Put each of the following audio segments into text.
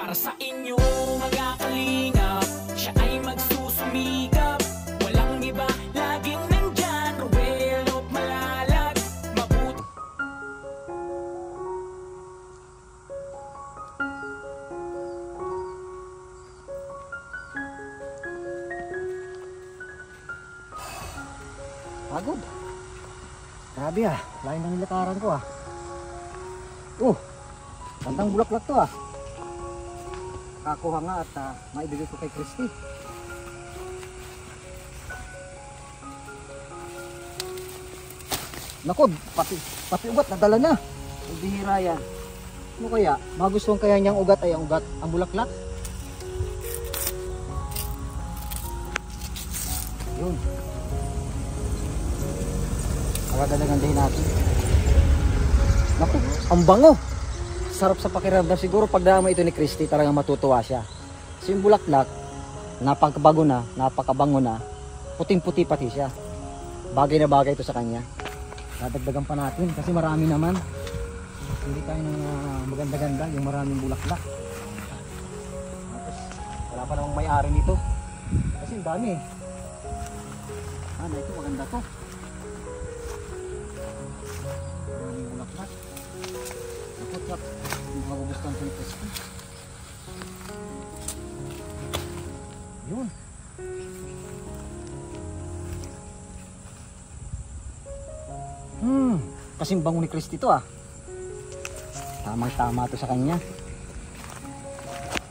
para sa inyo mga kalingap. Siya ay magsusumikap, walang iba, laging nandyan. Ruel of Malalag, mabuti. Pagod. Grabe lain ng nilakaran ko gandang bulaklak to Kakuha nga at maibigay ko kay Christy. Naku, pati ugat nadala na. Ang bihira yan. Ano kaya? Magustuhan kaya niyang ugat ay ang bulaklak? Yun. Dalagandahin natin. Naku, ang bango. Sarap sa pakiramdam. Siguro pag dama ito ni Christy, talagang matutuwa siya. Kasi yung bulaklak, napakabago na, napakabango na, puting-puti pati siya. Bagay na bagay ito sa kanya. Dadagdagan pa natin kasi marami naman. Hindi tayo ng maganda-ganda, yung maraming bulaklak. Tapos, wala pa namang may-ari nito. Kasi ang dami ito maganda to. Maraming bulaklak. Nakutlak. Hindi magugustuhan ko yung Christy. Yun. Kasing bango ni Christy to Tamang-tama to sa kanya.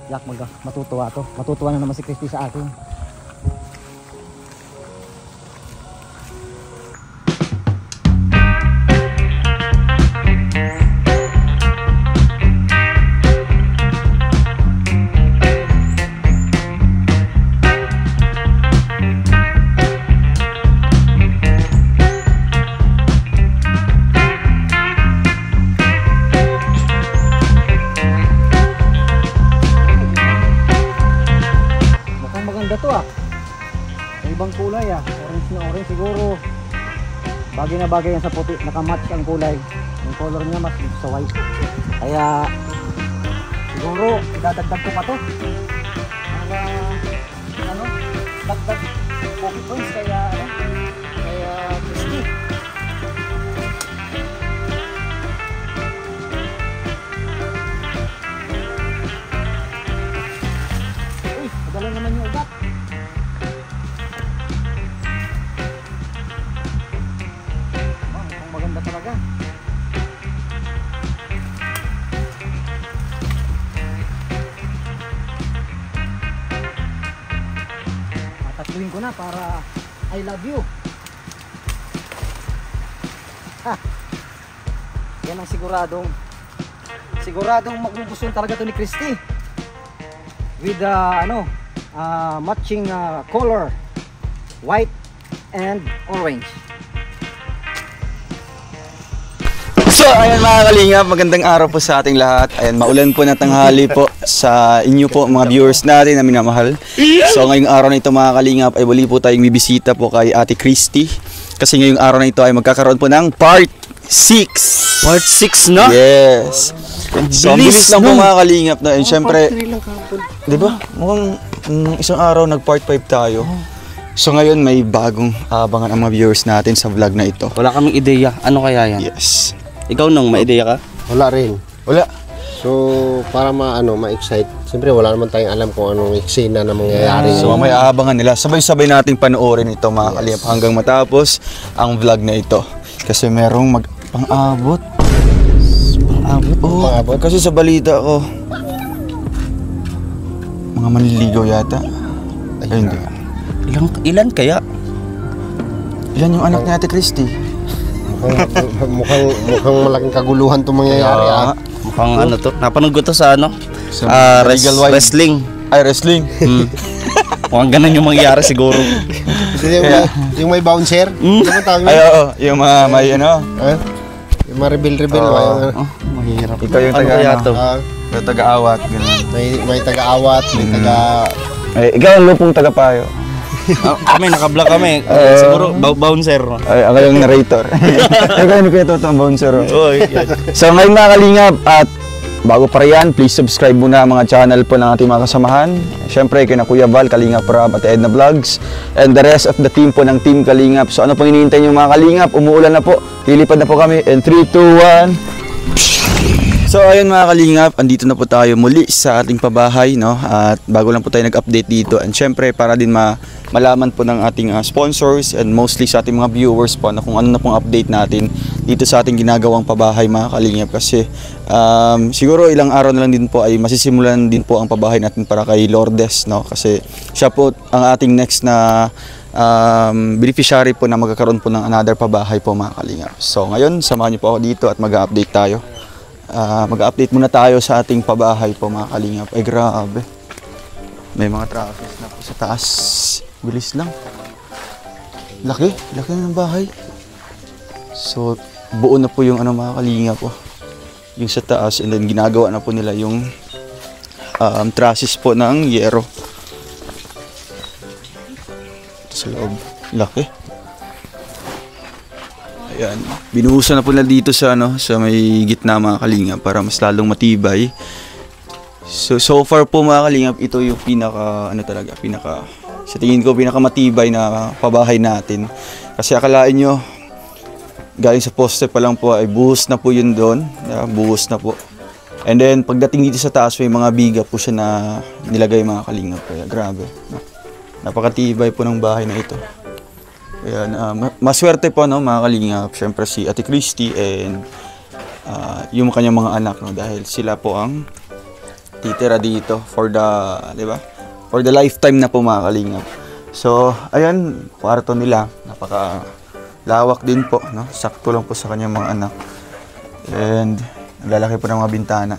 Yak matutuwa to. Matutuwa na naman si Christy sa akin. Ibang kulay orange na orange siguro. Bagay na bagay yan sa puti, nakamatch ang kulay. Yung color niya mas dito sa white. Kaya siguro idadagdag ko pa to. Dagdag pocket points kaya Christy. Uy, madala naman yung ugat. Talaga. Tatluin ko na para I love you. Yan ang siguradong magugustuhan talaga to ni Christy. With matching color, white and orange. So ayan mga kalingap, magandang araw po sa ating lahat. Ayan, maulan po na tanghali po sa inyo po mga viewers natin na minamahal. So ngayong araw na ito mga kalingap ay muli po tayong bibisita po kay Ate Christy. Kasi ngayong araw na ito ay magkakaroon po ng part 6. Part 6 na? Yes. So ang bilis lang po mga kalingap na. And syempre, diba? Mukhang isang araw nag part 5 tayo. So ngayon may bagong abangan ang mga viewers natin sa vlog na ito. Wala kaming ideya. Ano kaya yan? Yes. Ikaw nang may ideya ka? Wala rin. Wala. So para ma-excite. Siyempre wala naman tayong alam kung anong eksena na mangyayari. So may aabangan nila. Sabay-sabay nating panoorin ito mga kalingap hanggang matapos ang vlog na ito. Kasi merong pang-abot. Pang-abot? Kasi sa balita ko mga manliligaw yata. Ay hindi. Ilan kaya? Ilan yung anak ni Ate Christy? mukhang malaking kaguluhan itong mangyayari. Mukhang to. Napanood ko to sa wrestling. Ay, wrestling? Mukhang ganun yung mangyayari siguro. Yung may bouncer? Ay, oo. Yung may yung mga rebel. Mahirap. Ikaw yung taga-awat. May taga-awat, may taga... Ikaw ang lupong taga-payo. Kami, naka-block kami. Siguro, bouncer. Ay, ako yung narrator. Ikaw yung kwento itong bouncer. So, ngayon mga kalingap at bago pa riyan, please subscribe muna mga channel po ng ating mga kasamahan. Siyempre, kina Kuya Val, Kalingap Rob at Edna Vlogs, and the rest of the team po ng Team Kalingap. So ano pong hinihintay niyo mga Kalingap? Umuulan na po, lilipad na po kami, and 3, 2, 1. So ayun mga Kalingap, andito na po tayo muli sa ating pabahay, no? At bago lang po tayo nag-update dito, and syempre para din malaman po ng ating sponsors and mostly sa ating mga viewers po na kung ano na pong update natin dito sa ating ginagawang pabahay mga Kalingap. Kasi siguro ilang araw na lang din po ay masisimulan din po ang pabahay natin para kay Lourdes, no? Kasi siya po ang ating next na beneficiary po na magkakaroon po ng another pabahay po mga Kalingap. So ngayon, samahan niyo po ako dito at mag-update tayo. Mag-update muna tayo sa ating pabahay po mga Kalingap. Ay grabe, may mga traffic na po sa taas. Bilis lang. Laki na ng bahay. So buo na po yung mga Kalingap po, yung sa taas, and then ginagawa na po nila yung trusses po ng yero sa loob. Laki. Ayan, binuhusan na po nila dito sa sa may gitna mga Kalingap para mas lalong matibay. So far po mga Kalingap, ito yung pinaka sa tingin ko pinakamatibay na pabahay natin. Kasi akalain nyo, galing sa poste pa lang po ay buhos na po yun doon. Buhos na po. And then pagdating dito sa taas, may mga biga po siya na nilagay mga Kalingap. Kaya grabe, napakatibay po ng bahay na ito. Ayan, maswerte po mga Kalingap, syempre si Ate Christy and yung kanyang mga anak, no, dahil sila po ang titira dito for the, di ba? For the lifetime na po mga Kalingap. So, ayan, kwarto nila, napaka lawak din po, no? Sakto lang po sa kanyang mga anak. And lalaki po ng mga bintana.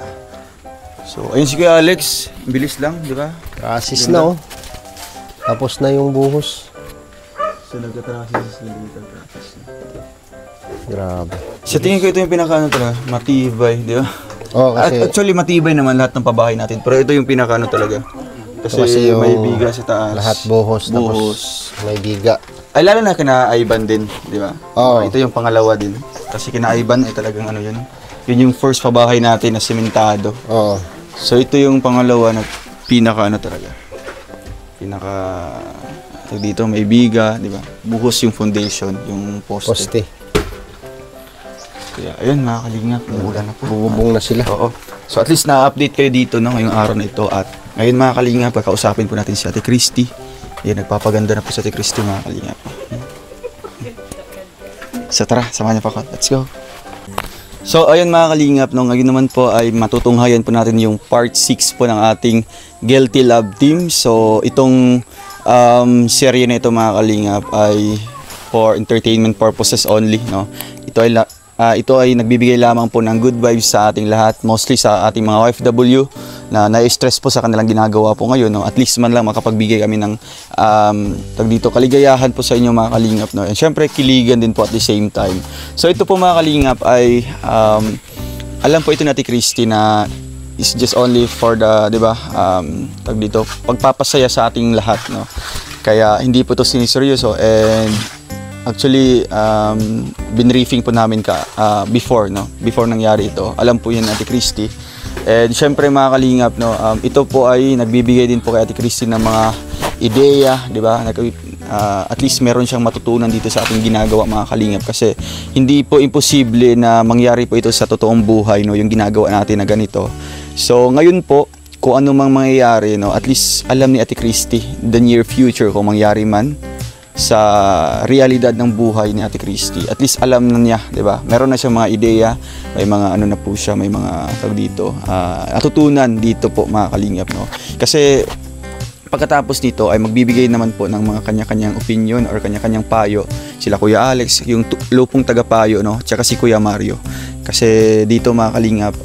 So, ayun si Kuya Alex, bilis lang, di ba? Trusses na, oh. Tapos na yung buhos. So, nagka-trusses dito. Grabe. Sa tingin ko ito yung talaga, matibay, di ba? Oh, kasi actually, matibay naman lahat ng pabahay natin. Pero ito yung talaga. Kasi yung may biga sa taas. lahat buhos. Tapos may biga. Ay, lalo na kina Ivan din, di ba? Oo. Ito yung pangalawa din. Kasi kina Ivan ay talagang yun. Yun yung first pabahay natin na sementado. Oo. So, ito yung pangalawa na pinaka talaga. Dito may biga, di ba? Buhos yung foundation, yung poste. Poste. Kaya, ayun mga Kalingap, umuulan na po. Bububong na sila. Oo. So at least na-update kayo dito ngayong araw na ito. At ngayon mga Kalingap, kakausapin po natin si Ate Christy. Ayan, nagpapaganda na po si Ate Christy mga Kalingap. So tara, samahan niyo pa ako. Let's go. So ayun mga Kalingap, ngayon naman po ay matutunghayan po natin yung part 6 po ng ating Guilty Love Team. So itong serye na ito mga Kalingap ay for entertainment purposes only, no? Ito ay nagbibigay lamang po ng good vibes sa ating lahat, mostly sa ating mga OFW na na-stress po sa kanilang ginagawa po ngayon, no? At least man lang makapagbigay kami ng kaligayahan po sa inyo mga Kalingap, no? And syempre kiligan din po at the same time. So ito po mga Kalingap ay alam po ito ni Ate Christy na is just only for the, di ba, pagpapasaya sa ating lahat, no? Kaya hindi po ito siniseryoso, and actually, binriefing po namin before nangyari ito. Alam po yan Ate Christy. And syempre mga Kalingap, no, ito po ay nagbibigay din po kay Ate Christy ng mga ideya, di ba? At least meron siyang matutunan dito sa ating ginagawa mga Kalingap, kasi hindi po imposible na mangyari po ito sa totoong buhay, no, yung ginagawa natin na ganito. So ngayon po, kung ano mang mangyayari, no, at least alam ni Ate Christy the near future kung mangyari man sa realidad ng buhay ni Ate Christy. At least alam na niya, 'di ba? Meron na siyang mga ideya, may mga na po siya, may mga natutunan dito po mga Kalingap, no. Kasi pagkatapos nito ay magbibigay naman po ng mga kanya-kanyang opinion or kanya-kanyang payo sila Kuya Alex, yung lupong tagapayo, no, tsaka si Kuya Mario. Kasi dito mga Kalingap,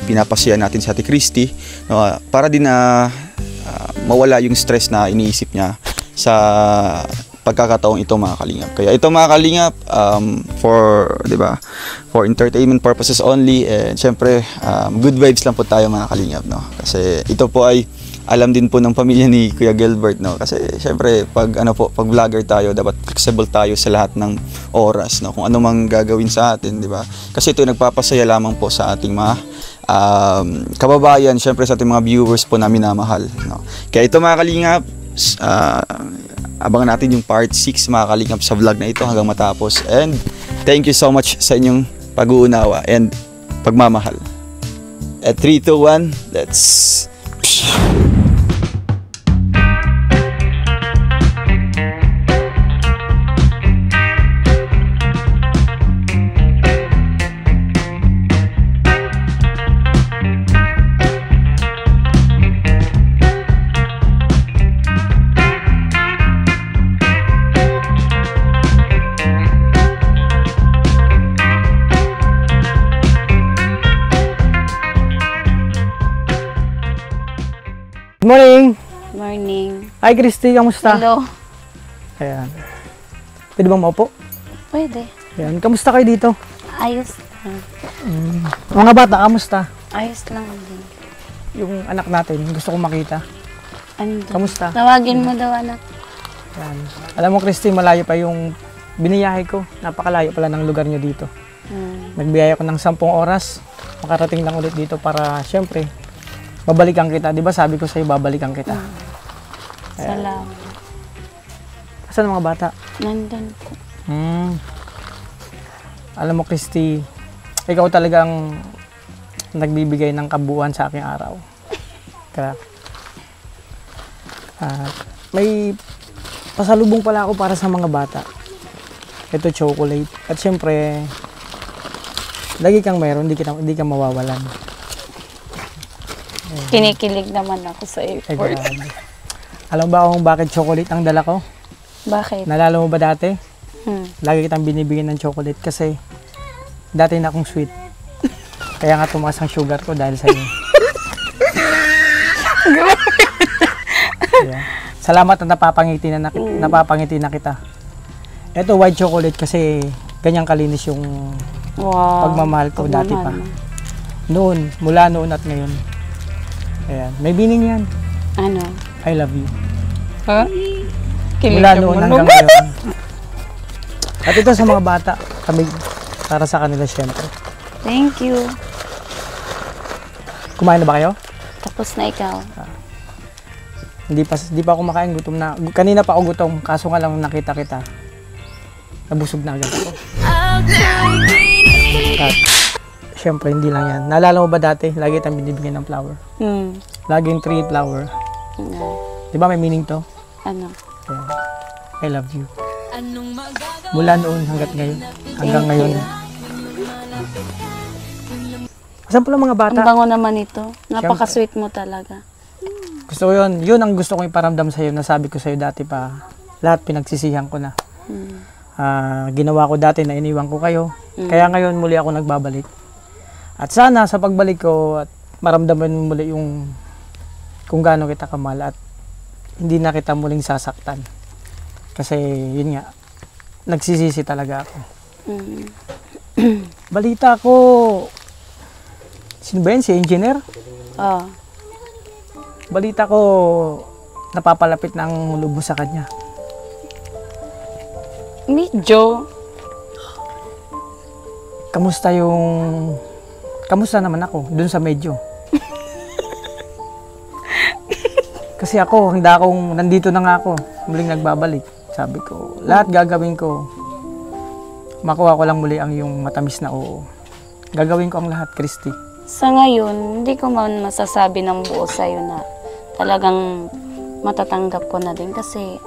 pinapasaya natin si Ate Christy, no, para din na mawala yung stress na iniisip niya sa pagkakataong ito mga Kalingap. Kaya ito mga Kalingap, for, di ba, for entertainment purposes only, and syempre good vibes lang po tayo mga Kalingap, no. Kasi ito po ay alam din po ng pamilya ni Kuya Gilbert, no. Kasi syempre pag pag vlogger tayo, dapat flexible tayo sa lahat ng oras, no, kung ano mang gagawin sa atin, di ba? Kasi ito nagpapasaya lamang po sa ating mga kababayan, syempre sa ating mga viewers po na minamahal. No? Kaya ito mga kalingap, abangan natin yung part 6 mga kalingap sa vlog na ito hanggang matapos. And thank you so much sa inyong pag-uunawa and pagmamahal. At 3, 2, 1, let's... Good morning! Morning. Hi Christy, kamusta? Hello. Ayan. Pwede bang maupo? Pwede. Ayan. Kamusta kayo dito? Ayos. Mga bata, kamusta? Ayos lang din. Yung anak natin, gusto kong makita. Ano? Kamusta? Tawagin mo daw anak. Ayan. Alam mo Christy, malayo pa yung biniyahe ko. Napakalayo pala ng lugar nyo dito. Nagbiyaya ko ng 10 oras. Makarating lang ulit dito para, syempre, babalikan kita. Di ba sabi ko sa'yo, babalikan kita. Salamat. Asan ang mga bata? Nandun po. Alam mo Christy, ikaw talagang nagbibigay ng kabuuan sa aking araw. Kaya, may pasalubong pala ako para sa mga bata. Ito chocolate. At syempre, lagi kang mayroon, hindi ka mawawalan. Kinikilig naman ako sa Ay, airport. grabe. Alam ba kung bakit chocolate ang dala ko? Bakit? Nalala mo ba dati? Hmm. Lagi kitang binibigyan ng chocolate kasi dati na akong sweet. Kaya nga tumaas ang sugar ko dahil sa iyo. Yeah. Salamat na napapangiti na kita. Ito white chocolate kasi ganyang kalinis yung Wow. pagmamahal ko dati pa. Noon, mula noon at ngayon. Ayan. May meaning yan. Ano? I love you. Ha? Kilig Mula ka noon mo hanggang naman. ngayon. At ito sa mga bata, kami para sa kanila syempre. Thank you. Kumain na ba kayo? Tapos na ikaw. Hindi pa ako kumakain, gutom na. Kanina pa ako gutom, kaso nga lang nakita kita. Nabusog na agad ako. At syempre hindi lang yan. Naalala mo ba dati, lagi tayong binibigyan ng flower? Laging 3 flower. Di ba may meaning to? Ano? Yeah. I love you. Mula noon hanggang ngayon. Saan pala mga bata? Ang bango naman ito. Napaka-sweet mo talaga. Gusto ko yun. Yun ang gusto kong iparamdam sa'yo. Nasabi ko sa'yo dati pa. Lahat pinagsisihan ko na. Ginawa ko dati na iniwan ko kayo. Kaya ngayon muli ako nagbabalik. At sana sa pagbalik ko at maramdaman mo muli yung kung gaano kita kamahal at hindi na kita muling sasaktan. Kasi yun nga, nagsisisi talaga ako. Balita ko, sino ba yun? Si engineer? Oh. Balita ko, napapalapit na ang loob mo sa kanya. Medyo. Kamusta naman ako dun sa medyo? Kasi ako, nandito na nga ako, muling nagbabalik. Sabi ko, lahat gagawin ko, makuha ko lang muli ang yung matamis na oo. Gagawin ko ang lahat, Christy. Sa ngayon, hindi ko man masasabi ng buo sa'yo na talagang matatanggap ko na din kasi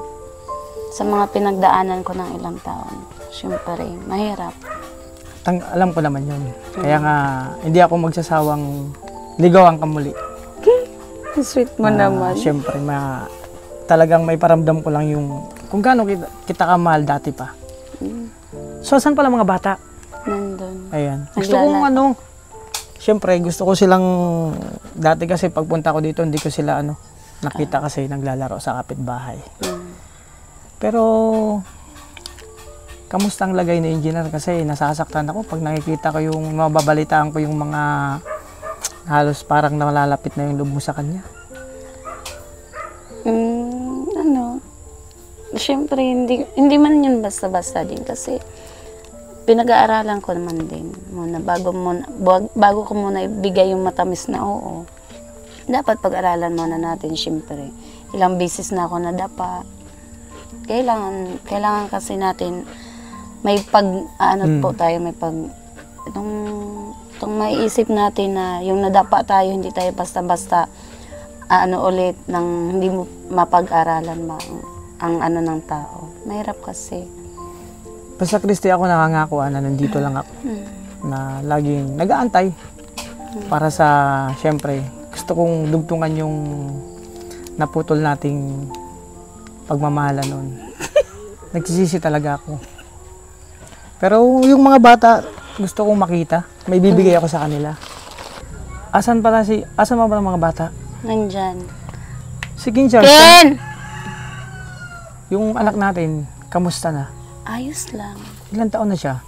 sa mga pinagdaanan ko ng ilang taon, syempre, mahirap. Alam ko naman yun. Kaya nga, hindi ako magsasawang ligawan ka muli. Sweet mo naman. Siyempre, talagang may paramdam ko lang yung kung gaano kita kamahal dati pa. So, saan pala mga bata? Nandun. Ayan. Gusto kong siyempre, gusto ko silang, dati kasi pagpunta ko dito, hindi ko sila nakita kasi naglalaro sa kapitbahay. Pero, kamusta ang lagay ni engineer? Kasi nasasaktan ako pag nakikita ko yung mababalitaan ko yung mga halos parang nalalapit na yung loob mo sa kanya. Siyempre, hindi man yun basta-basta din kasi pinag-aaralan ko naman din muna bago ko muna ibigay yung matamis na oo. Dapat pag-aralan muna natin syempre. Ilang beses na ako nadapa. Kailangan kasi natin may po tayo, may itong maiisip natin na yung nadapa tayo, hindi tayo basta-basta ulit nang hindi mo mapag-aralan ang ng tao. Mahirap kasi. Basta Christy, ako nakangako na nandito lang ako. Na laging nag-aantay para sa, syempre, gusto kong dugtungan yung naputol nating pagmamahalan nun. Nagsisisi talaga ako. Pero yung mga bata, gusto kong makita. May bibigay ako sa kanila. Asan ba ang mga bata? Nandyan. Si Kinchar. Ken! Yung anak natin, kamusta na? Ayos lang. Ilan taon na siya?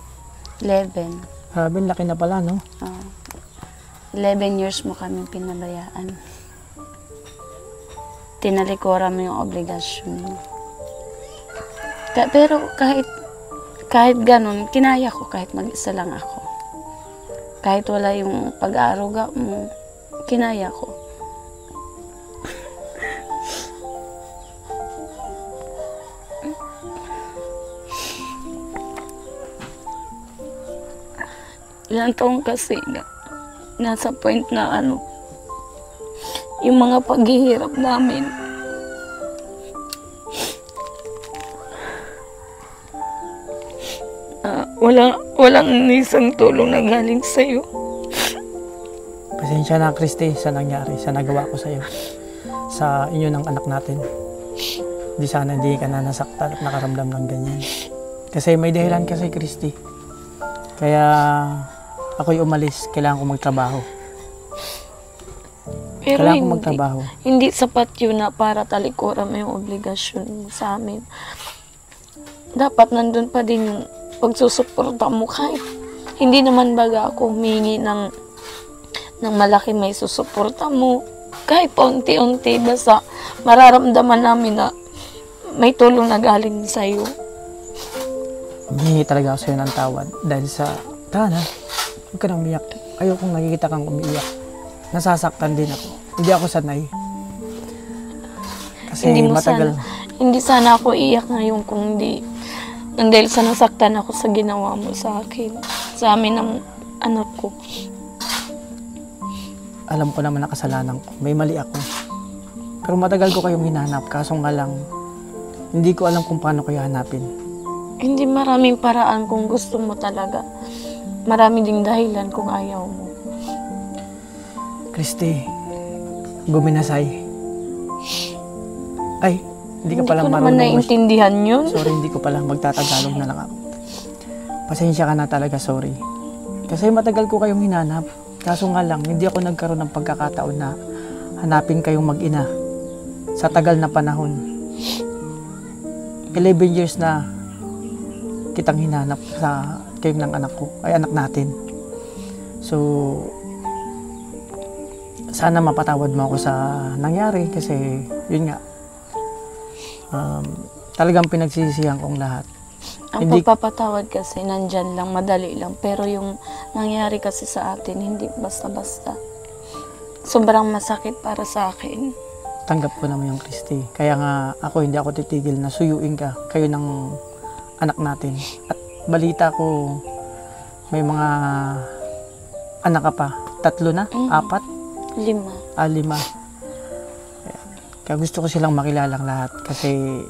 11. Sabi, laki na pala, no? 11 years mo kami pinabayaan. Tinalikuran mo yung obligasyon mo. Pero kahit ganun, kinaya ko kahit mag-isa lang ako. Kahit wala yung pag-aaruga mo, kinaya ko. Ilang taon kasi nasa point na yung mga paghihirap namin. Walang isang tulong na galing sa'yo. Pasensya na, Christy, sa nangyari, sa nagawa ko sa'yo. Sa inyo ng anak natin. Hindi sana hindi ka na nasaktan at nakaramdam ng ganyan. Kasi may dahilan kasi, Christy. Kaya ako'y umalis, kailangan ko magtrabaho. Pero kailangan ko magtrabaho. Hindi sapat yun na para talikuran mo yung obligasyon mo sa amin. Dapat nandun pa din yung pagsusuporta mo kahit hindi naman baga ako humingi ng malaki may susuporta mo. Kahit paunti-unti, basta mararamdaman namin na may tulong na galing sa'yo. Humingi talaga ako sa'yo ng tawad dahil sa, Tana, huwag ka nang umiyak. Ayokong nakikita kang umiiyak. Nasasaktan din ako. Hindi ako sanay. Kasi matagal. Hindi sana ako iyak ngayon kung hindi. Nang dahil sa nasaktan ako sa ginawa mo sa akin. Sa amin ng anak ko. Alam ko naman na kasalanan ko. May mali ako. Pero matagal ko kayong hinanap. Kaso nga lang, hindi ko alam kung paano kayo hanapin. Hindi maraming paraan kung gusto mo talaga. Marami ding dahilan kung ayaw mo. Christy, guminasay. Ay, hindi ka pala marunong. Hindi ko naman naiintindihan yun. Sorry, hindi ko pala. Magtatagalog na lang ako. Pasensya ka na talaga, sorry. Kasi matagal ko kayong hinanap. Kaso nga lang, hindi ako nagkaroon ng pagkakataon na hanapin kayong mag-ina sa tagal na panahon. 11 years na kitang hinanap sa kayong ng anak ko, ay anak natin. So, sana mapatawad mo ako sa nangyari kasi yun nga, talagang pinagsisisihan kong lahat. Ang pagpapatawad kasi nandyan lang, madali lang. Pero yung nangyari kasi sa atin, hindi basta-basta. Sobrang masakit para sa akin. Tanggap ko naman yung Christy. Kaya nga ako, hindi ako titigil na suyuin ka, kayo ng anak natin. At balita ko, may mga anak ka pa. 3 na? 4? 5. 5. Kaya gusto ko silang makilalang lahat kasi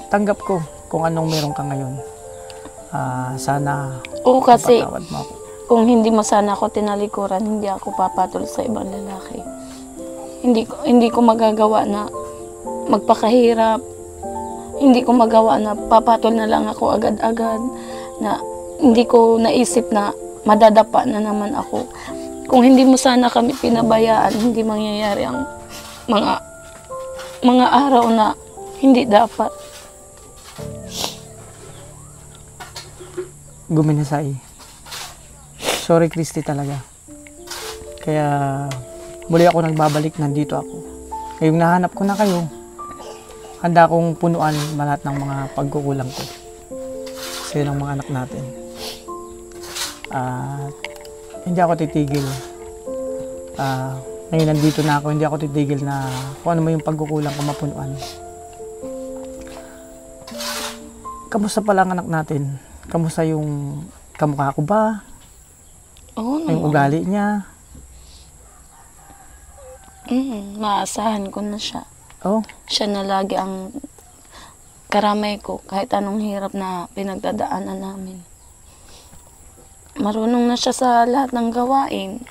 tanggap ko kung anong meron ka ngayon. Sana Oo, kasi mapatawad mo ako. kung hindi mo sana ako tinalikuran, hindi ako papatol sa ibang lalaki. Hindi ko magagawa na magpakahirap. Hindi ko magawa na papatol na lang ako agad-agad. Na hindi ko naisip na madadapa na naman ako. Kung hindi mo sana kami pinabayaan, hindi mangyayari ang mga araw na hindi dapat. Guminasay. Sorry, Christy, talaga. Kaya muli ako nagbabalik, nandito ako. Ngayong nahanap ko na kayo, handa akong punuan lahat ng mga pagkukulang ko sa ng mga anak natin. At hindi ako titigil. Ngayon nandito na ako, hindi ako titigil na kung ano mo yung pagkukulang ko mapunuan. Kamusta pala ang anak natin? Kamusta yung kamukha ko ba? Oo Yung naman. ugali niya? Maasahan ko na siya. Oh, Siya na lagi ang karamay ko kahit anong hirap na pinagdadaanan namin. Marunong na siya sa lahat ng gawain.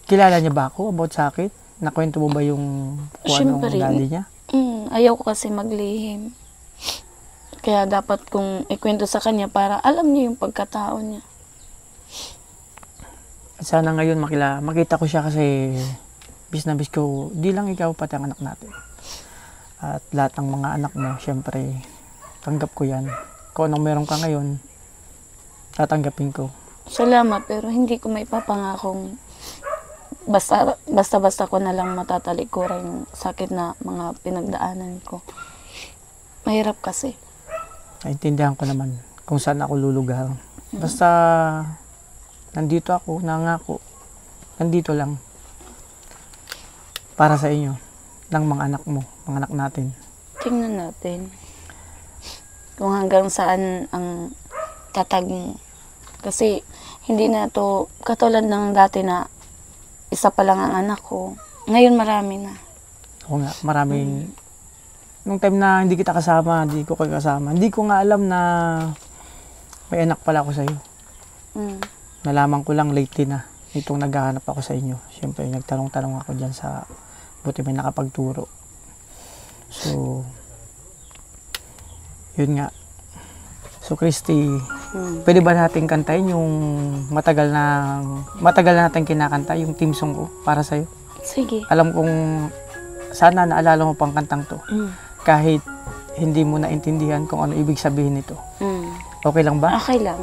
kilala niya ba ako about sa akin? Nakwento mo ba yung kung anong Siyempre. ugali niya? Ayaw ko kasi maglihim. Kaya dapat kong ikwento sa kanya para alam niya yung pagkatao niya. Sana ngayon makita ko siya kasi bis na bis ko, di lang ikaw pati ang anak natin. At lahat ng mga anak mo, syempre, tanggap ko yan. Kung anong meron ka ngayon, tatanggapin ko. Salamat, pero hindi ko may papangakong basta ko na lang matatalikuran yung sakit na mga pinagdaanan ko. Mahirap kasi. Naintindihan ko naman kung saan ako lulugar. Basta nandito ako, nangako. Nandito lang. Para sa inyo, ng mga anak mo, mga anak natin. Tingnan natin kung hanggang saan ang tatag mo. Kasi hindi na to katulad ng dati na isa pa lang ang anak ko. Ngayon marami na. Oo nga, maraming... Nung time na hindi kita kasama, hindi ko kayo kasama, hindi ko nga alam na may anak pala ako sa'yo. Nalaman ko lang lately na itong naghahanap ako sa inyo. Siyempre, nagtanong-tanong ako dyan sa buti may nakapagturo. So, yun nga. So, Christy, pwede ba natin kantayin yung matagal na natin kinakanta, yung team song ko para sa'yo? Sige. Alam kong sana naalala mo pang kantang to. Kahit hindi mo naintindihan kung ano ibig sabihin nito. Okay lang ba? Okay lang.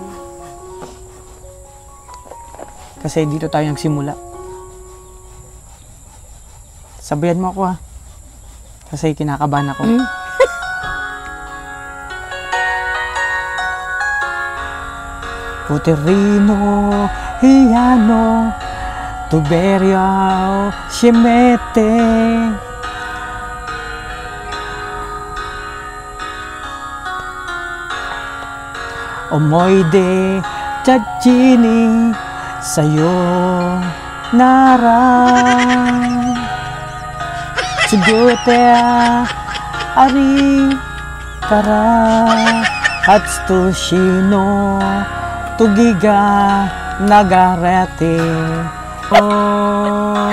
Kasi dito tayo nagsimula. Sabihan mo ako ha. Kasi kinakabahan ako. Puterino, Hiano, Tuberio, Siemete. Omoide, Chachini, sa'yo narang. Sugotea, Ari, Kara, Hatsushino, Tugiga, Nagarete. Oh,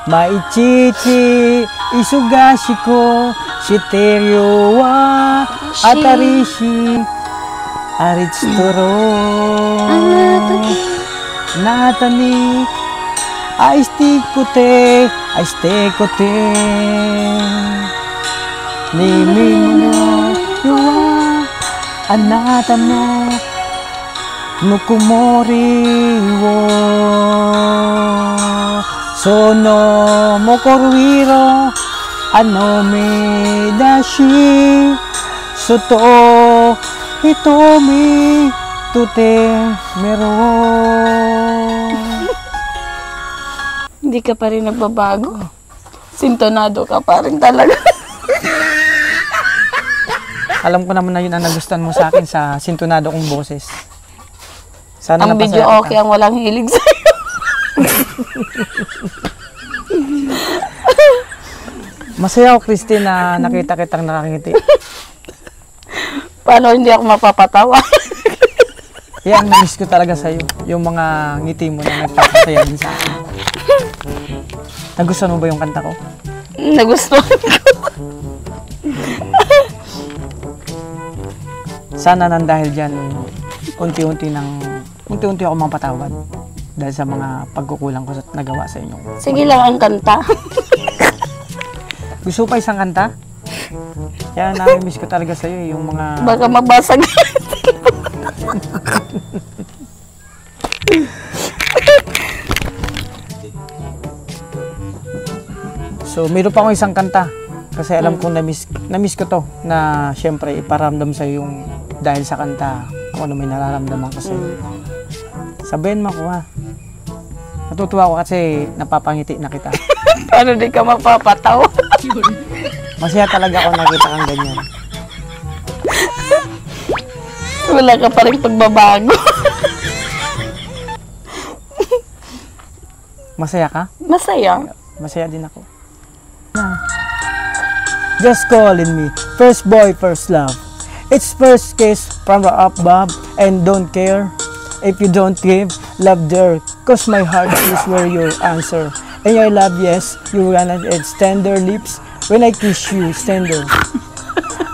Maichichi, Isugashiko, Shiteryo wa Atarishi, Aritsuro, Natani, Aistikute, Nimino, Yuwa, Anatano, Nukumori wo Sono Mokoruhiro Anome Dashi Soto Hitomi Tute Mero. Hindi ka pa rin nagbabago. Sintonado ka pa rin talaga. Alam ko naman na yun ang nagustuhan mo sa akin sa sintonado kong boses. Sana Ang video napasaya okay, kita. ang walang hilig sa'yo. Masaya ako, Christy, na nakita kitang nakangiti. Paano hindi ako mapapatawa? Yan, na-miss ko talaga sa'yo. Yung mga ngiti mo na nagpapasaya din sa akin. Nagustuhan mo ba yung kanta ko? Nagustuhan ko. Sana nang dahil dyan, unti-unti ako mapatawad dahil sa mga pagkukulang ko sa nagawa sa inyo. Sige lang ang kanta. Gusto pa isang kanta? Kaya na-miss ko talaga sa'yo yung mga... Baka mabasag. So, meron pa akong isang kanta. Kasi alam kong na-miss ko to na syempre iparamdam sa yung dahil sa kanta kung ano may nararamdaman ko sa'yo. Sabihin mo ko ha. Natutuwa ko kasi napapangiti na kita. Paano di ka mapapataw? Masaya talaga ako nakita kang ganyan. Wala ka pa rin pagbabago. Masaya ka? Masaya. Masaya din ako. Just calling me first boy, first love. It's first kiss from the up above, and don't care if you don't give love there, cause my heart is where your answer. And your love, yes, you wanna it's tender lips when I kiss you, tender.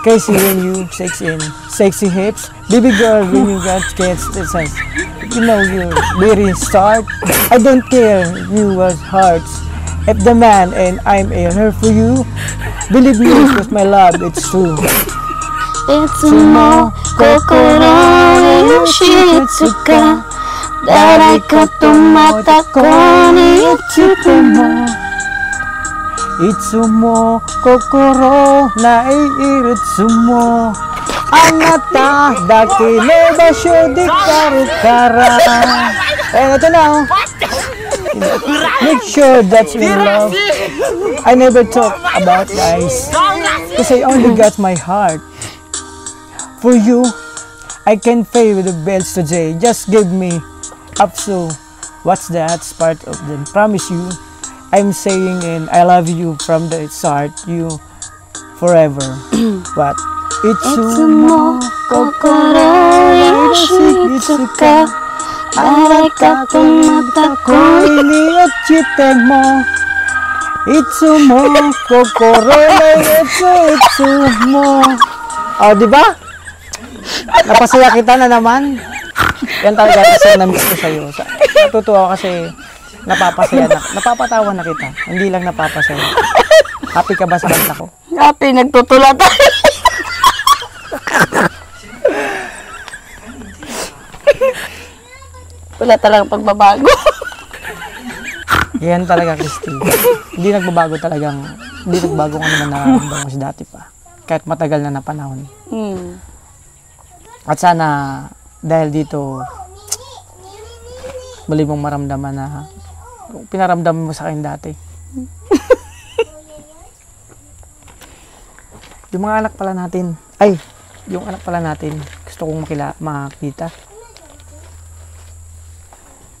Crazy when you sex in sexy hips, baby girl when you got gets the sense. You know you're very start. I don't care you was hearts. If the man and I'm a her for you, believe me, because my love it's true. Itsumo kokoro yoshitsuka Dareka to matako ni Ichitemo Itsumo kokoro naiiritsumo Anata daki no basho di karukara. Ito na oh. Make sure that you love. I never talk about guys, cause I only got my heart. For you, I can pay with the bells today. Just give me up so. What's that part of them? Promise you, I'm saying and I love you from the start. You forever. What? Itsumo kokoro yoshitsuka Areka to matako ni ochitemo Itsumo kokoro itsumo. Oh, di ba? Napasaya kita na naman. Yan talaga kasi na-miss ko sa'yo. Natutuwa kasi napapasaya na, napapatawa na kita. Hindi lang napapasaya. Happy ka ba sa kanta ko? Happy, nagtutula tayo. Wala talagang pagbabago. Yan talaga, Christy. Hindi nagbabago talagang, hindi nagbago kung ano man nararamdaman ko si dati pa. Kahit matagal na panahon. At sana, dahil dito, muli mong maramdaman na pinaramdaman mo sa akin dati. Yung mga anak pala natin, gusto kong makita.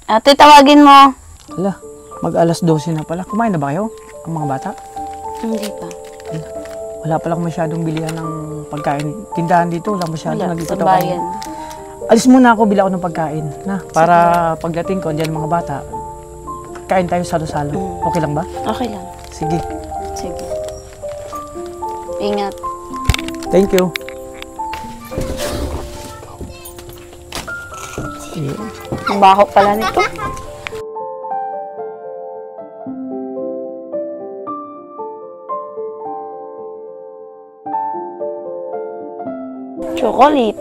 Ate, tawagin mo. Hala, mag-alas 12 na pala. Kumain na ba kayo? Ang mga bata? Hindi pa. Wala palang masyadong bilihan ng pagkain. Tindahan dito, wala masyadong. Wala, Nag-ikot sa ako. bayan. Alis muna ako, bila ako ng pagkain. Na, para pagdating ko, andyan mga bata, kain tayo salo-salo. Okay lang ba? Okay lang. Sige. Sige. Ingat. Thank you. Ang baho pala nito. Chocolate.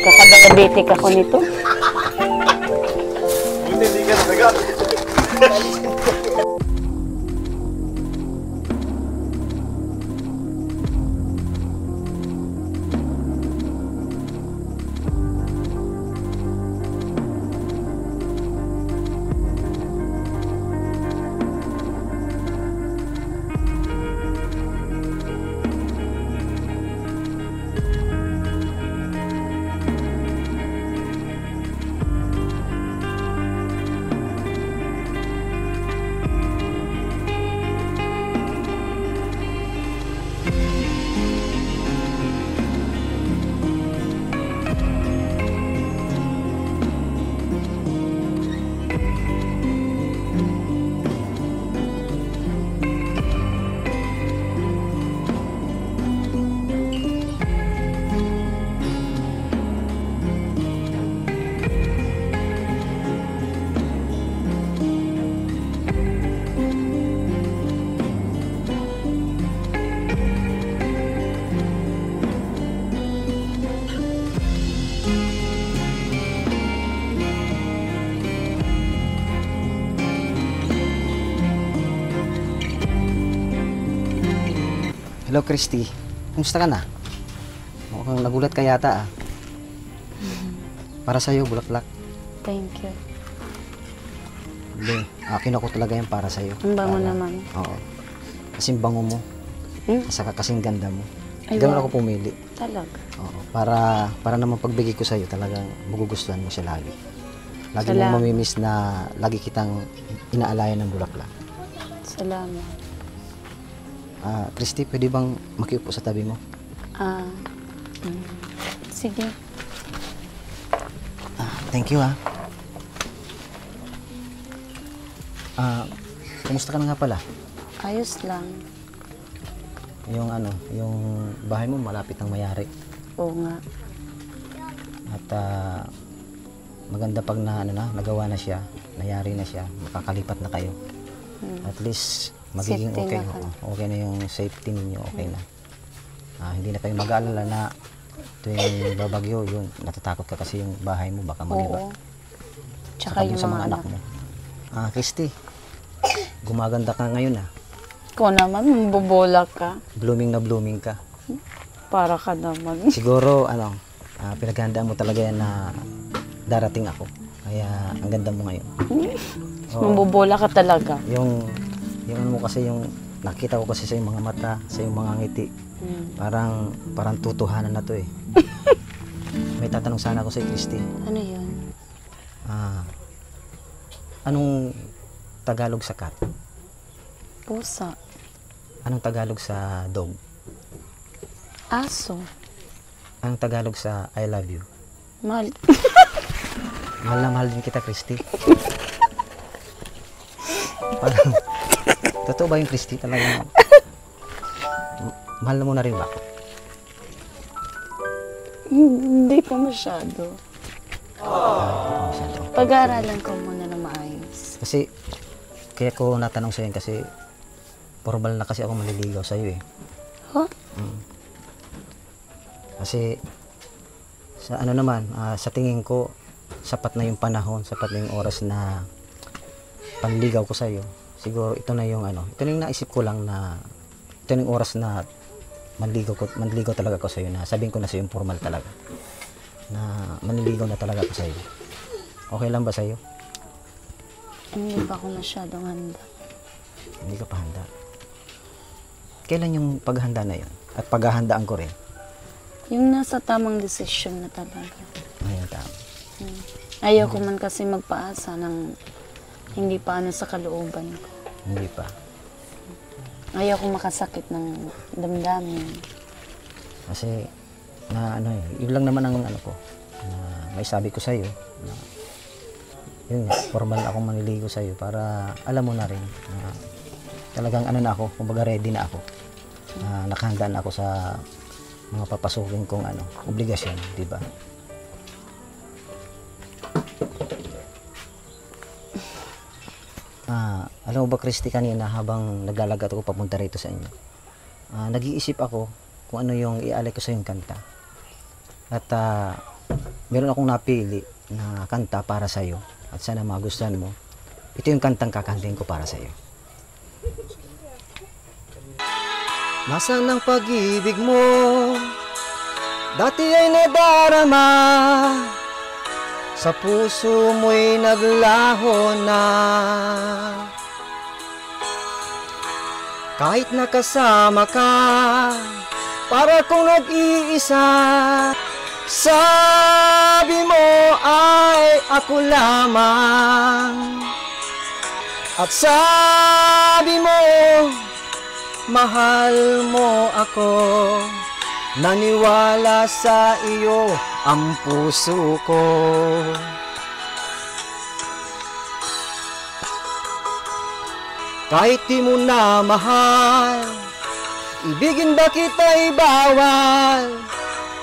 Kakadiabetic ako nito. Hindi ka nagat. Hello, Christy. Kumusta ka na? Mukhang nagulat ka yata ah. Para sa'yo, bulaklak. Thank you. Hindi, akin ako talaga yan para sa'yo. Ang bango naman. Oo. Kasing bango mo, Hmm? saka kasing ganda mo. Ay, Ganun wow. ako pumili. Talaga. Oo. Para naman pagbigay ko sa'yo, talagang magugustuhan mo siya lagi. Lagi Salamat. mong mamimiss na lagi kitang inaalayan ng bulaklak. Salamat. Christy, pwede bang makiupo sa tabi mo? Sige. Thank you, ha. Kumusta ka na nga pala? Ayos lang. Yung bahay mo malapit ng mayari. Oo nga. At maganda pag nagawa na siya, nayari na siya, makakalipat na kayo. At least magiging Safety okay. na kayo. Okay na yung safety ninyo, okay na. Hindi na kayo mag-aalala na tuwing babagyo, yung natatakot ka kasi yung bahay mo baka mag-iba. Oo. Tsaka yung sa mga anak. mo. Christy, gumaganda ka ngayon, ha. Ikaw naman, mambobola ka. Blooming na blooming ka. Para ka naman. Siguro, pinaghandaan mo talaga yan na darating ako. Kaya, ang ganda mo ngayon. Mambobola ka talaga. Yung ano mo kasi, yung nakita ko kasi sa yung mga mata, sa yung mga ngiti. Parang tutuhanan na to eh. May tatanong sana ako sa Christy. Ano yun? Anong Tagalog sa cat? Pusa. Anong Tagalog sa dog? Aso. Anong Tagalog sa I love you? Mahal. Mahal na mahal din kita, Christy. Parang, totoo ba yung Christy? Talagang, mahal na mo na rin ba? Hindi pa masyado. Masyado. Pag-aaralan ko muna na maayos. Kasi, kaya ko natanong sa'yo kasi, formal na kasi ako maliligaw sa'yo eh. Huh? Kasi, sa sa tingin ko, sapat na yung panahon, sapat na yung oras na panligaw ko sa'yo. Siguro ito na yung ito na yung naisip ko lang na, ito na yung oras na manligaw talaga ko sa'yo, na sabihin ko na sa'yo yung formal talaga. Na manligaw na talaga ko sa'yo. Okay lang ba sa'yo? Hindi pa ako masyadong handa. Hindi ka pa handa. Kailan yung paghanda na yun? At paghahandaan ko rin? Yung nasa tamang desisyon na talaga. Ayun, tama. Ayaw ko man kasi magpaasa ng hindi pa sa kalooban ko. Hindi pa. Ayaw ko makasakit ng damdamin. Kasi, yun lang naman ang ko, na may sabi ko sa'yo, na yun nga, formal akong maniligo sa'yo para alam mo na rin na talagang na ako, kumbaga ready na ako. Nakahanda na ako sa mga papasukin kong obligasyon, di ba? Alam mo ba, Christy, kanina habang naglalagat ako papunta rito sa inyo, nag-iisip ako kung ano yung ialay ko sa yung kanta. At meron akong napili na kanta para sa'yo at sana magustuhan mo. Ito yung kantang kakantahin ko para sa'yo. Nasaan ang pag-ibig mo? Dati ay nadarama, sa puso mo'y naglaho na. Kahit nakasama ka, para kung nag-iisa, sabi mo ay ako lamang. At sabi mo, mahal mo ako. Naniwala sa iyo ang puso ko. Kahit di mo na mahal, ibigin ba kita'y bawal?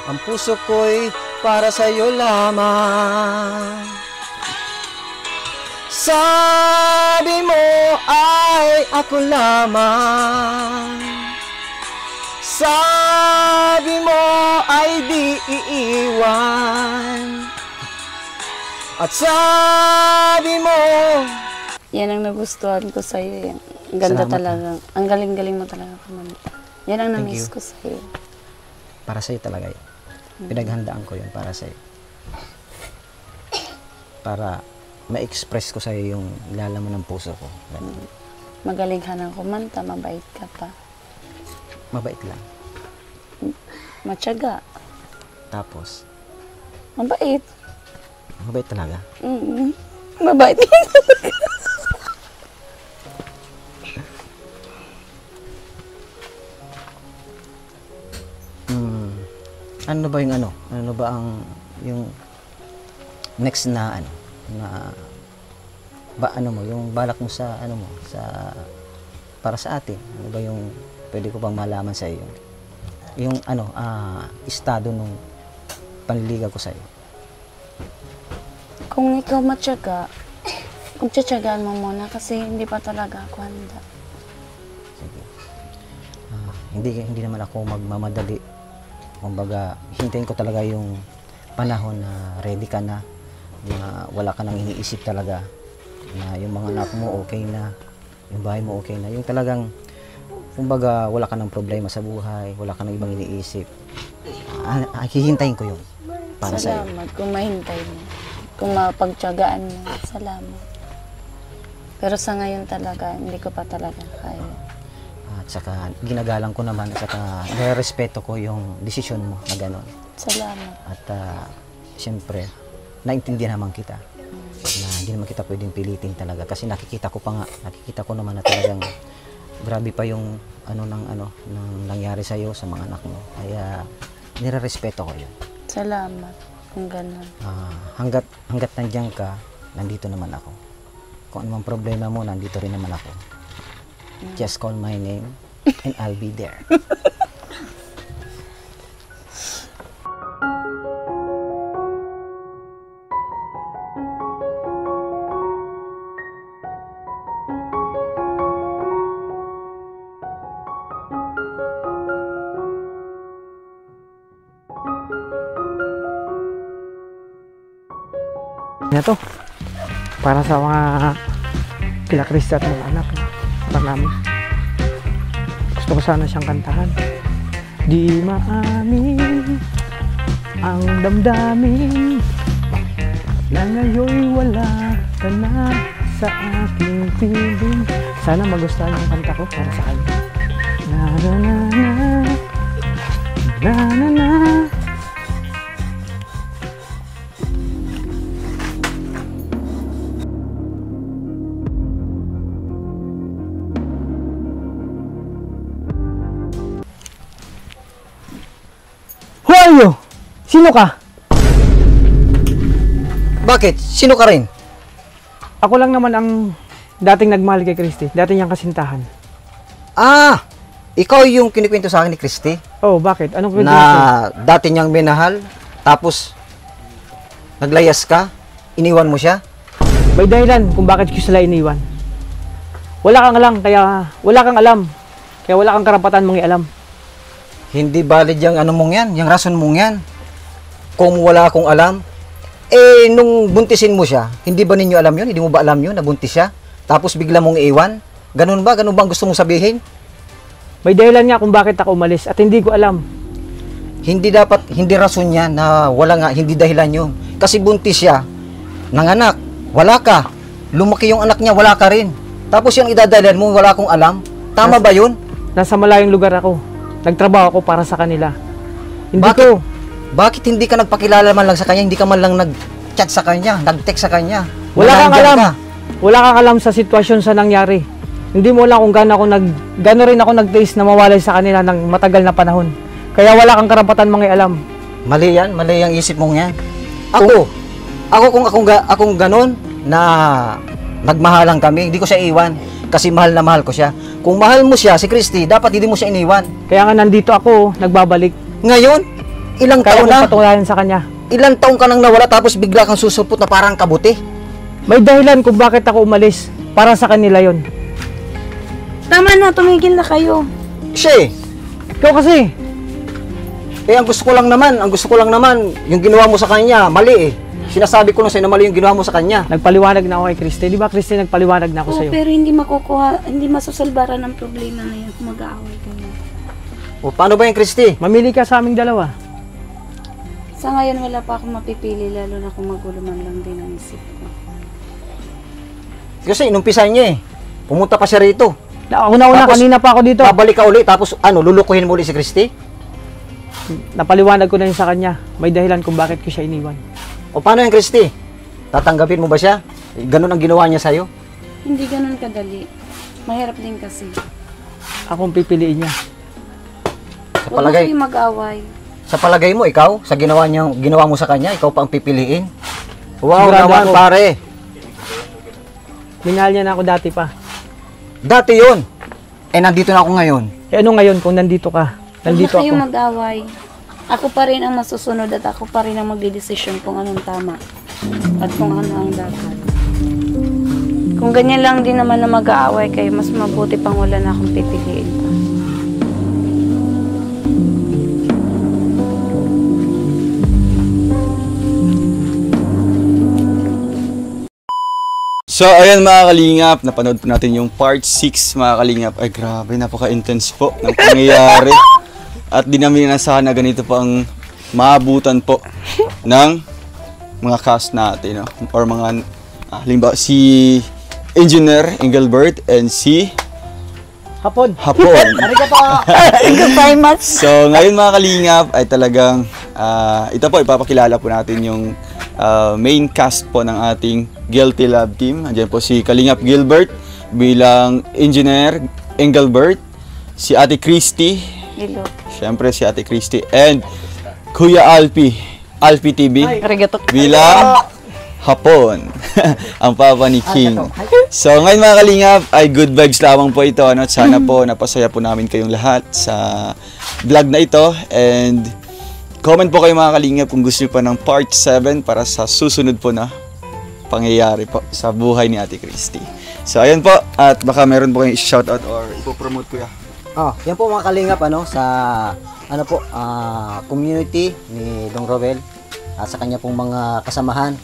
Ang puso ko'y para sa'yo lamang. Sabi mo ay ako lamang. Sabi mo ay di iiwan. At sabi mo, Yan ang nagustuhan ko sa'yo. Yan. Ang ganda Salamat, talaga. Ang galing-galing mo talaga kumanta. Yan ang Thank na-miss you. ko sa'yo. para sa'yo talaga yun. Pinaghandaan ko yun para sa'yo. para ma-express ko sa'yo yung lalaman ng puso ko. Magaling ka ng kumanta, mabait ka pa. Mabait lang. Matyaga. Tapos, Mabait. mabait talaga. Mabait. Ano ba yung ano? Ano ba ang yung next na ano na ba ano mo yung balak mo sa ano mo sa para sa atin? Ano ba yung pwede ko bang malaman sa iyo? Yung ano estado nung panliligaw ko sa iyo. Kung ikaw matyaga, pagtsatsagaan mo muna kasi hindi pa talaga ako handa. Sige. Hindi naman ako magmamadali. Kumbaga, hintayin ko talaga yung panahon na ready ka na wala ka nang iniisip talaga na yung mga anak mo okay na, yung bahay mo okay na, yung talagang kumbaga wala ka nang problema sa buhay, wala ka nang ibang iniisip. Hihintayin ko yun para sa iyo. Salamat kung mahintay mo. Kung mapagtsagaan mo, salamat. Pero sa ngayon talaga, hindi ko pa talaga kaya. At saka ginagalang ko naman at saka nirespeto ko yung desisyon mo na gano'n. Salamat. At siyempre, naintindihan naman kita na hindi naman kita pwedeng pilitin talaga kasi nakikita ko naman na talagang grabe pa yung nang nangyari sa iyo sa mga anak mo. Kaya nirerespeto ko yun. Salamat kung gano'n. Hanggat nandiyan ka, nandito naman ako. Kung anumang problema mo, nandito rin naman ako. Just call my name and I'll be there. Na to para sa mga kila Krista at mga anak para namin. Gusto ko sana siyang kantahan. Di maamin ang damdamin na ngayon wala ka na sa aking piling. Sana magustuhan yung kanta ko para sa kanya. Na na na na na na na. Who are you? Sino ka? Bakit? Sino ka rin? Ako lang naman ang dating nagmahal kay Christy. Dati niyang kasintahan. Ikaw yung kinikwento sa akin ni Christy? Oh, bakit? Anong kwento? Na dati niyang minahal, tapos naglayas ka, iniwan mo siya? May dahilan kung bakit ko sila iniwan. Wala kang alam, kaya wala kang karapatan mong ialam. Hindi valid yung ano mong yan, yung rason mong yan. Kung wala akong alam, nung buntisin mo siya, hindi ba ninyo alam yun? Hindi mo ba alam yun na buntis siya? Tapos bigla mong iiwan? Ganun ba? Ganun ba ang gusto mong sabihin? May dahilan nga kung bakit ako umalis at hindi ko alam. Hindi rason niya na hindi dahilan yun. Kasi buntis siya, nanganak, wala ka. Lumaki yung anak niya, wala ka rin. Tapos yung idadahilan mo, wala akong alam. Tama ba yun? Nasa malayong lugar ako. Nagtrabaho ako para sa kanila. Bakit hindi ka nagpakilala man lang sa kanya? Hindi ka man lang nag-chat sa kanya, nag-text sa kanya? Wala kang Nandiyan alam. ka. Wala kang alam sa sitwasyon sa nangyari. Hindi mo alam kung gaano rin ako nag-taste na mawalay sa kanila ng matagal na panahon. Kaya wala kang karapatan mangialam. Mali yan, mali ang isip mong yan. Kung ganon na nagmahalan kami, hindi ko siya iwan. Kasi mahal na mahal ko siya. Kung mahal mo siya, si Christy, dapat hindi mo siya iniwan. Kaya nga nandito ako, nagbabalik. Ngayon, ilang Kaya taon kong na? patunayan sa kanya. Ilang taon ka nang nawala tapos bigla kang susupot na parang kabuti? May dahilan kung bakit ako umalis. Para sa kanila yon. Tama na, tumigil na kayo. Siya Ikaw kasi, ang gusto ko lang naman, yung ginawa mo sa kanya, mali eh. Sinasabi ko na sa'yo na mali yung ginawa mo sa kanya. nagpaliwanag na ako kay Christy. Di ba Christy, nagpaliwanag na ako sa'yo? Pero hindi masusalbaran ng problema na yan kung mag-aaway kayo. O paano ba yung Christy? Mamili ka sa aming dalawa. Sa ngayon, wala pa akong mapipili, lalo na kung magulo man lang din ang isip ko. Kasi inumpisan niya eh. Pumunta pa siya rito. Una-una, Tapos, kanina pa ako dito. Babalik ka uli, tapos lulukuhin mo ulit si Christy? Napaliwanag ko na yun sa kanya. May dahilan kung bakit ko siya iniwan. O paano yan, Christy? Tatanggapin mo ba siya? Ganun ang ginawa niya sa'yo? Hindi ganun kadali. Mahirap din kasi. Akong pipiliin niya. Sa Huwag palagay, kayong mag-away. sa palagay mo, ikaw, sa ginawa mo sa kanya, ikaw pa ang pipiliin? Wow Sigurado naman, ako. pare. Minahal niya na ako dati pa. Dati yun. Eh, nandito na ako ngayon. Eh ano ngayon kung nandito ka? Huwag na Nandito kayong ako. mag-away. Ako pa rin ang masusunod at ako pa rin ang magdidesisyon kung anong tama at kung ano ang dapat. Kung ganyan lang din naman na mag-aaway kayo, mas mabuti pang wala na akong pipiliin pa. So, ayan mga kalingap, napanood po natin yung part 6 mga kalingap. Ay grabe, napaka-intense po ng pangyayari. At di namin inasahan na ganito po ang maabutan po ng mga cast natin. No? Or mga, halimbawa, si Engineer Engelbert and si Hapon. Hapon. Thank you very much. So, ngayon mga kalingap ay talagang, ito po, ipapakilala po natin yung main cast po ng ating Guilty Love Team. Andiyan po si Kalingap Gilbert bilang Engineer Engelbert, si Ate Christy, Hello. syempre si Ate Christy, and Kuya Alpi TV Arigato. bilang Hapon, ang papa ni King. So ngayon mga kalingap ay good vibes lamang po ito, ano? At sana po napasaya po namin kayong lahat sa vlog na ito, and comment po kayo mga kalingap kung gusto nyo pa ng part 7 para sa susunod po na pangyayari po sa buhay ni Ate Christy. So ayun po, at baka meron po kayong shoutout or ipopromote kuya. Yan po mga kalingap, sa community ni Dong Roel, at sa kanya pong mga kasamahan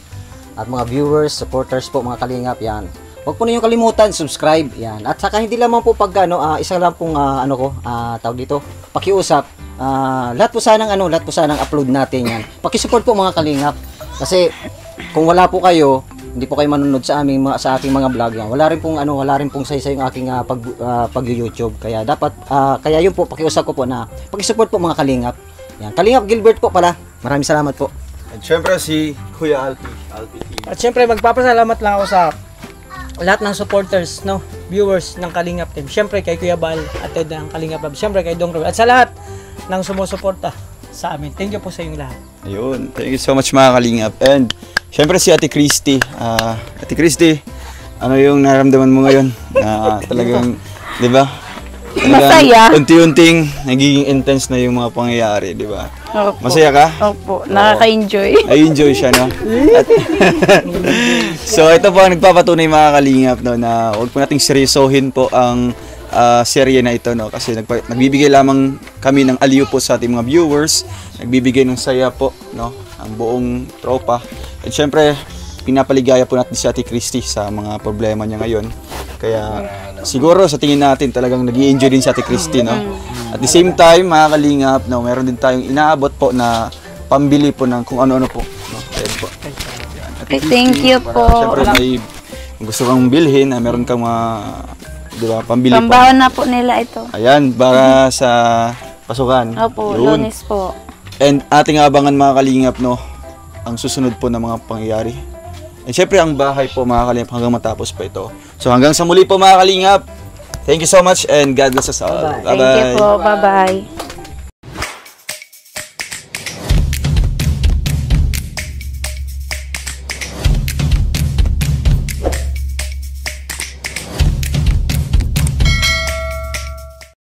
at mga viewers, supporters po mga kalingap, yan. Huwag po ninyong kalimutan, subscribe, yan. At saka hindi lamang po pag isa lang pong tawag dito, pakiusap, lahat po sanang upload natin yan. Pakisupport po mga kalingap. Kasi kung wala po kayo, hindi po kayo manunod sa aking mga vlog yan. Wala rin pong saysa yung aking pag-YouTube. Kaya dapat kaya yun po pakiusap ko po na pakisupport po mga kalingap. Yan. Kalingap Gilbert po pala. Maraming salamat po. At syempre si Kuya Alpi TV. At syempre magpapasalamat lang ako sa lahat ng supporters, viewers ng Kalingap Team. Syempre kay Kuya Bal at Ted ng Kalingap Lab. Syempre kay Dong Roel. At sa lahat ng sumusuporta sa amin. Thank you po sa inyong lahat. Ayun, thank you so much mga kalingap. And syempre si Ate Christy. Ate Christy, ano yung naramdaman mo ngayon? Talagang, di ba? Masaya. Unti-unting nagiging intense na yung mga pangyayari, di ba? Opo. Masaya ka? Opo, nakaka-enjoy. Ay, enjoy siya, no? So, ito po ang nagpapatunay mga kalingap, no, na huwag po nating seryosohin po ang serye na ito, no? Kasi nagbibigay lamang kami ng aliw po sa ating mga viewers, nagbibigay ng saya po, no? Ang buong tropa. At syempre, pinapaligaya po natin si Ate Christy sa mga problema niya ngayon. Kaya siguro sa tingin natin talagang nag-i-enjoy din si Ate Christy, no? At the same time, mga kalingap, no, meron din tayong inaabot po na pambili po ng kung ano-ano po, no? Ayan po. Ayan. Ate Christy, Thank you po. Syempre may gusto kang bilhin, meron kang di ba, pambili po. Pambaon na po nila ito. Ayan, para sa pasukan. Opo, Yun. Lunes po. And ating abangan mga kalingap, no, ang susunod po ng mga pangyayari. And syempre ang bahay po mga kalingap hanggang matapos pa ito. So hanggang sa muli po mga kalingap. Thank you so much and God bless us all. Thank you po. Bye-bye.